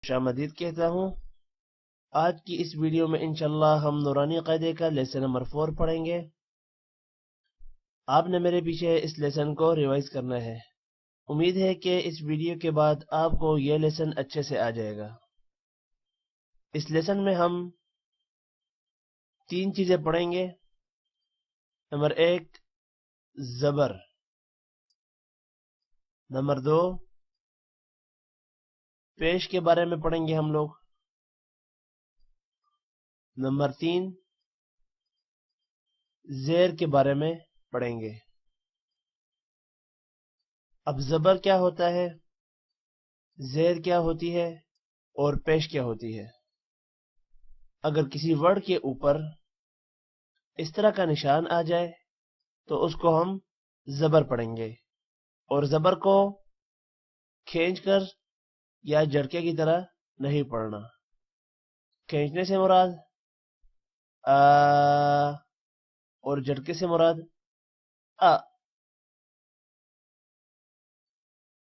خوشامدید کہتا ہوں۔ آج کی اس ویڈیو میں انشاءاللہ ہم نورانی قاعدے کا لیسن نمبر 4 پڑھیں گے۔ آپ نے میرے پیچھے اس لیسن کو ریوائز کرنا ہے۔ امید ہے کہ اس ویڈیو کے بعد آپ کو یہ لیسن اچھے سے آ جائے گا۔ اس لیسن میں ہم 3 چیزیں پڑھیں گے۔ نمبر 1 زبر، نمبر 2 پیش کے بارے میں پڑھیں گے ہم لوگ، نمبر 3 زیر کے بارے میں پڑھیں گے۔ اب زبر کیا ہوتا ہے، زیر کیا ہوتی ہے اور پیش کیا ہوتی ہے۔ اگر کسی ورڈ کے اوپر اس طرح کا نشان آ جائے تو اس کو ہم زبر پڑھیں گے، اور زبر کو کھینچ کر یا جھٹکے کی طرح نہیں پڑھنا۔ کھینچنے سے مراد آ اور جھٹکے سے مراد آ۔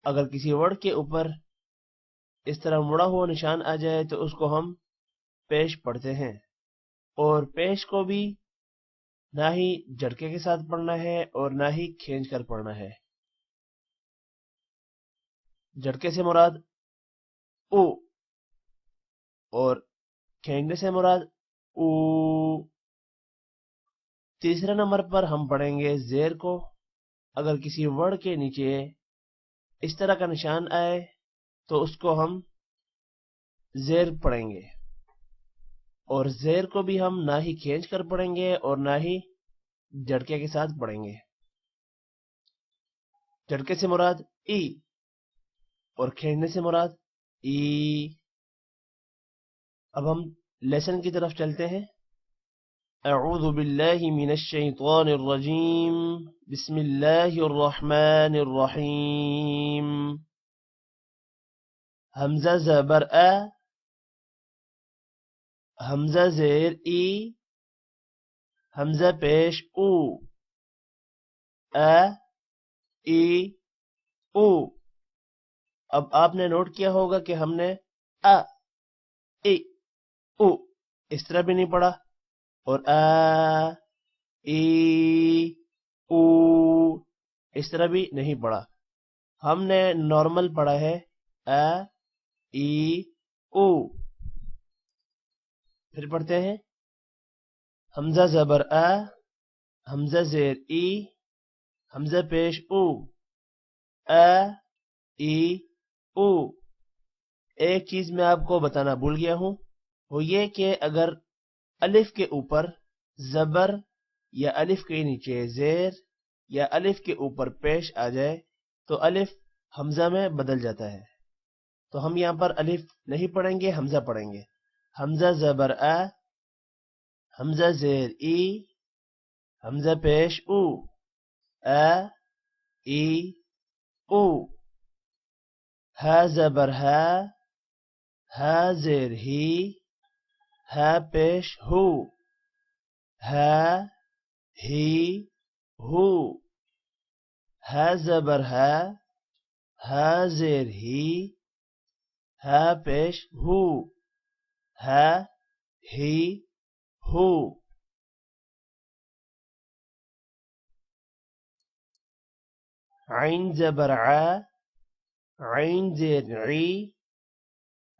اگر کسی ورڈ کے اوپر اس طرح مڑا ہوا نشان آ جائے تو اس کو ہم پیش پڑھتے ہیں، اور پیش کو بھی نہ ہی جھٹکے کے ساتھ پڑھنا ہے اور نہ ہی کھینچ کر پڑھنا ہے۔ جھٹکے سے مراد او اور کھینچنے سے مراد او۔ تیسرے نمبر پر ہم پڑھیں گے زیر کو۔ اگر کسی ورڈ کے نیچے اس طرح کا نشان آئے تو اس کو ہم زیر پڑھیں گے، اور زیر کو بھی ہم نہ ہی کھینچ کر پڑھیں گے اور نہ ہی جھٹکے کے ساتھ پڑھیں گے۔ جھٹکے سے مراد ای اور کھینچنے سے مراد ای۔ اب ہم لیسن کی طرف چلتے ہیں۔ اعوذ باللہ من الشیطان الرجیم، بسم اللہ الرحمن الرحیم۔ حمزہ زبر ا، حمزہ زیر ای، حمزہ پیش او، ا ای او۔ اب آپ نے نوٹ کیا ہوگا کہ ہم نے ا ای او اس طرح بھی نہیں پڑھا، اور ا ای او اس طرح بھی نہیں پڑھا۔ ہم نے نارمل پڑھا ہے ا ای او۔ پھر پڑھتے ہیں حمزہ زبر ا، حمزہ زیر ای، حمزہ پیش او، ا ای او۔ ایک چیز میں آپ کو بتانا بھول گیا ہوں، وہ یہ کہ اگر الف کے اوپر زبر یا الف کے نیچے زیر یا الف کے اوپر پیش آ جائے تو الف حمزہ میں بدل جاتا ہے۔ تو ہم یہاں پر الف نہیں پڑھیں گے، حمزہ پڑھیں گے۔ حمزہ زبر ا، حمزہ زیر ای، حمزہ پیش او، ا ای او۔ ہا زبر ہا، ہا زیر ہی، ہا پیش ہو، ہا ہی ہو۔ ہا زبر ہا، ہا زیر ہی، ہا پیش ہو، ہا ہی ہو۔ عین زبر ع، عین زیر عی،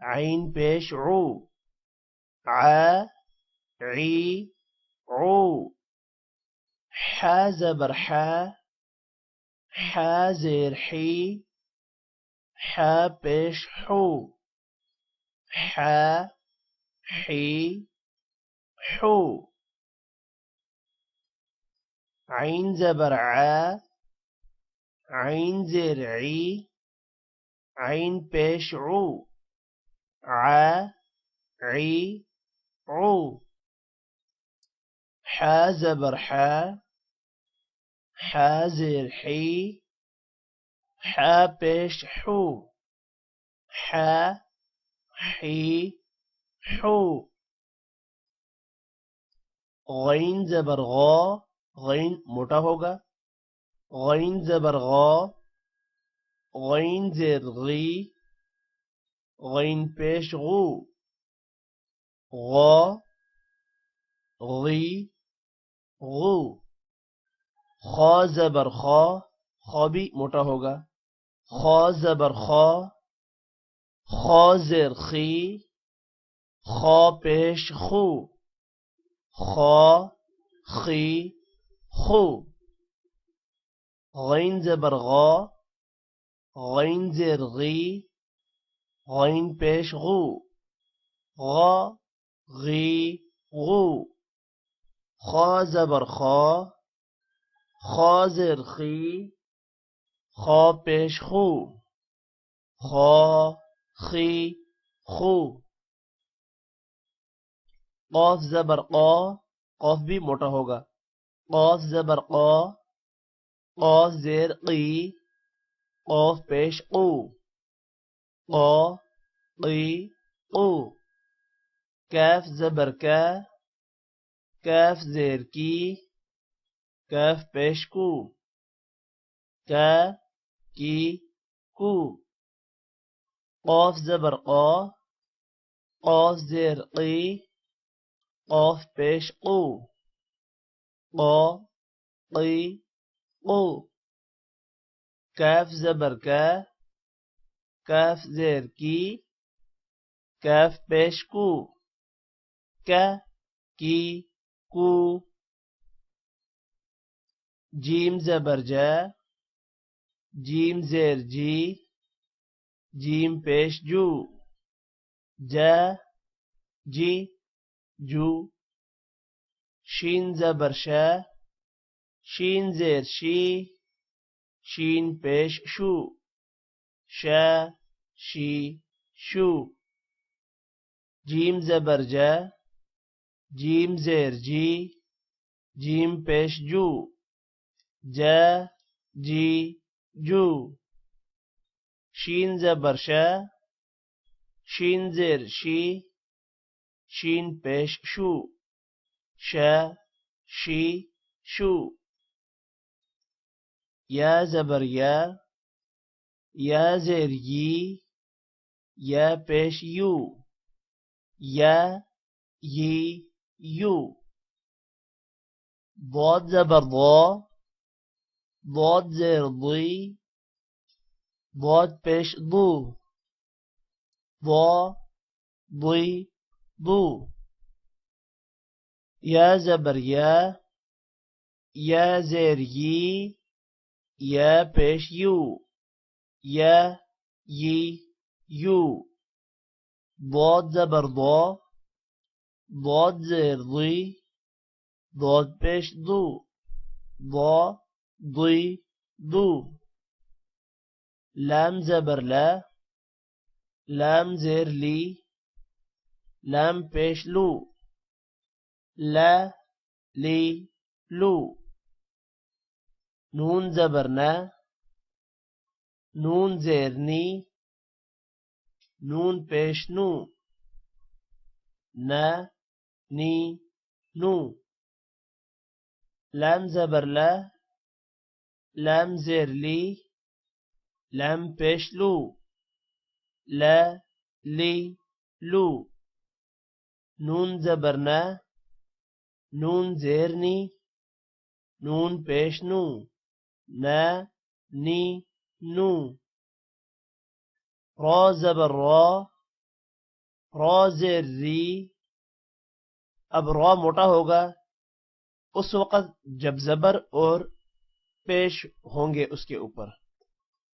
عین پیش عو، ع عی عو۔ حا زبر حا، حا زیر حی، حا پیش حو، حا حی حو۔ عین زبر ع، عین زیر عی، عین پیش عو، ع عی عو۔ حا زبر حا، حا زیر حی، حا پیش حو، حا حی حو۔ غین زبر غا، غین موٹا ہوگا، غین زبر غا، غین زیر غی، غین پیش غو غا غی غو خا زبر خا خا بھی موٹا ہوگا خا زبر خا خا زیر خی خا پیش خو خا خی خو غین زبر غا غین زیر غی غین پیش غو غا غی غو خا زبر خا خا زیر خی خا پیش خو خا خی خو قاف زبر قا قاف بھی موٹا ہوگا قاف زبر قا قاف زیر قی قاف پیش قو قا قی قو کاف زبر کا کاف زیر کی کاف پیش کو کا کی کو قاف زبر قا قاف زیر قی قاف پیش قو قا قی قو کاف زبر کا کاف زیر کی کاف پیش کو کا کی کو جیم زبر جا جیم زیر جی جیم پیش جو جا جی جو شین زبر شا شین زیر شی شین پیش شو شا شی شو جیم زبر جا جیم زیر جی جیم پیش جو جا جی جو شین زبر شا شین زیر شی شین پیش شو شا شی شو یا زبر یا زیر یی یا پیش یو یا یی یو ضاد زبر ضا ضاد زیر ضی ضاد پیش ضو ضا ضی ضو یا زبر یا زیر یی یا پیش یو یا یی یو ضاد زبر ضا ضاد زیر ضی ضاد پیش ضو ضا ضی ضو لام زبر لا لام زیر لی لام پیش لو لا لی لو نون زبر نا نون زیر نی نون پیش نو نا نی نو لام زبر لا لام زیر لی لام پیش لو لا لی لو نون زبر نا نون زیر نی نون پیش نو نا نی نو را زبر را زیر ری اب را موٹا ہوگا اس وقت جب زبر اور پیش ہوں گے اس کے اوپر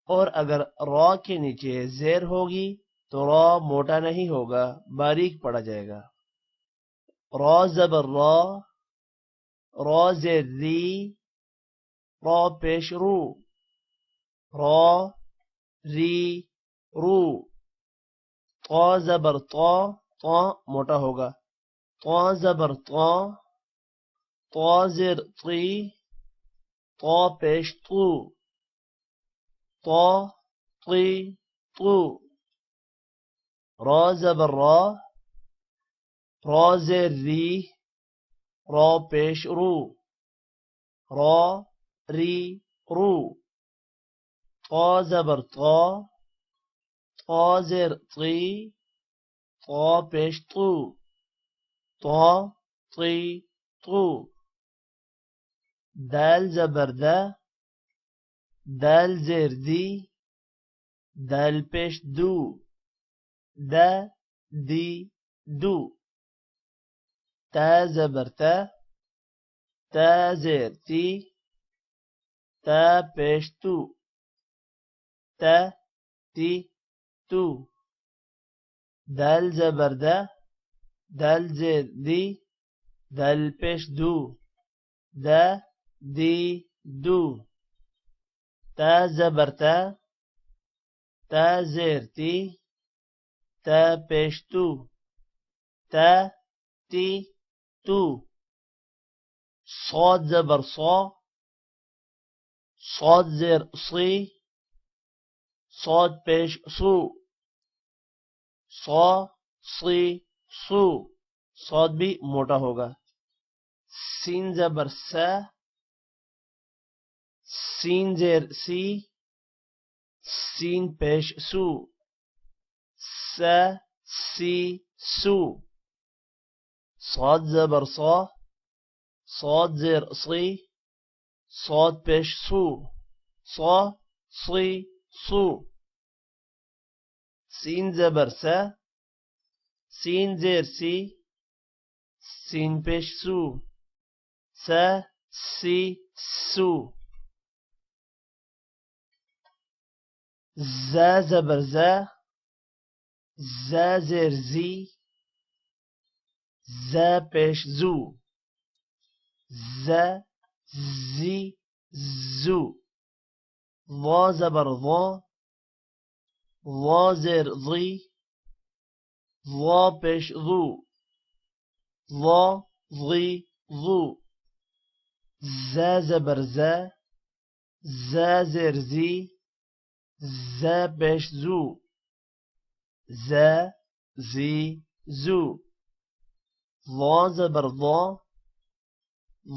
اور اگر را کے نیچے زیر ہوگی تو را موٹا نہیں ہوگا باریک پڑا جائے گا را زبر را زیر ری را پیش رو را ری رو طا زبر طا موٹا ہوگا طا زبر طا زیر طی طا پیش طو طا طی طو را زبر را زیر ری را پیش رو را ری رو طا زبر طا طا زیر طی طا پیش طو طا طی طو دال زبر دا دال زیر دی دال پیش دو دا دی دو تا زبر تا تا زیر تی تا پیش تو تا تی تو دال زبر دا دال زیر دی دال پیش دو دا دی دو تا زبر تا تا زیر تی تا پیش تو تا تی تو صاد زبر صا صاد زیر صی صاد پیش صو صا صی صو صاد بھی موٹا ہوگا سین زبر سا سین زیر سی سین پیش سو سا سی سو صاد زبر صا صاد زیر صی صاد پیش سو صا صی سو سین زبر سا سین زیر سی سین پیش سو سا سی سو زا زبر زا زا زیر زی زا پیش زو زا زی زو ضا زبر ضا ضا زیر ضی ضا پیش ضو ضا ضی ضو زا زبر زا زا زیر زی زا پیش زو زا زی زو ضا زبر ضا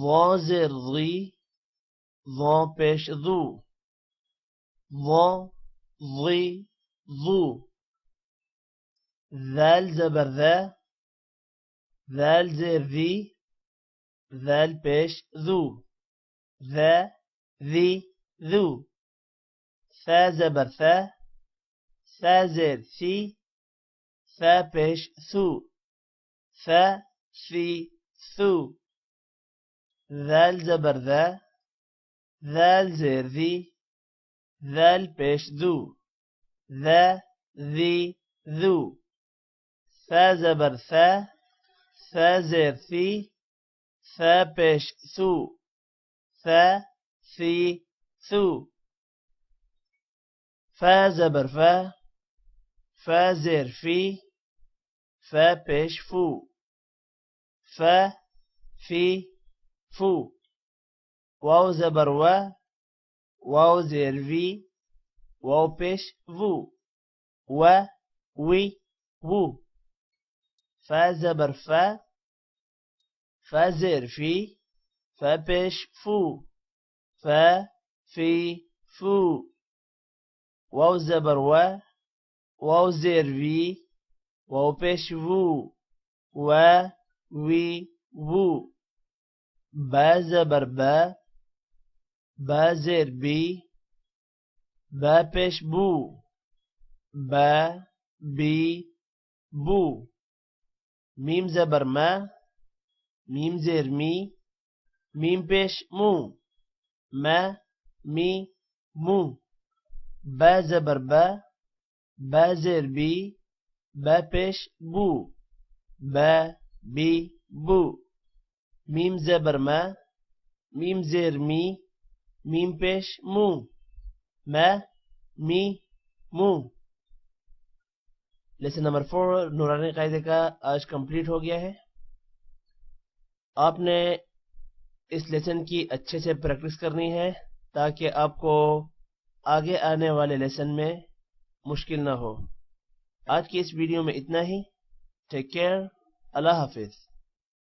ضا زیر ضی ضا پیش ضو ضا ضی ضو ذال زبر ذا ذال زیر ذی ذال پیش ذو ذا ذی ذو ثا زبر ثا ثا زیر ثی ثا پیش ثو ثا ثی ثو ذال زبر ذا ذال زیر ذی ذال پیش ذو ذا ذی ذو ثا زبر ثا ثا زیر ثی ثا پیش ثو ثا ثی ثو فا زبر فا فا زیر فی فا پیش فو فا فی فو واو زبر وا واو زیر وی واو پیش وو و وی وو فا زبر فا فا زیر فی فا پیش فو فا فی فو واو زبر وا واو زیر وی واو پیش وو و وی وو با زبر با با زیر بی با پیش بو با بی بو میم زبر ما میم زیر می میم پیش مو ما می مو با زبر با با زیر بی با پیش بو با بی بو میم زبر ما میم زیر می میم پیش مو ما می مو لیسن نمبر 4 نورانی قاعدے کا آج کمپلیٹ ہو گیا ہے. آپ نے اس لیسن کی اچھے سے پریکٹس کرنی ہے تاکہ آپ کو آگے آنے والے لیسن میں مشکل نہ ہو. آج کی اس ویڈیو میں اتنا ہی. Take care. اللہ حافظ.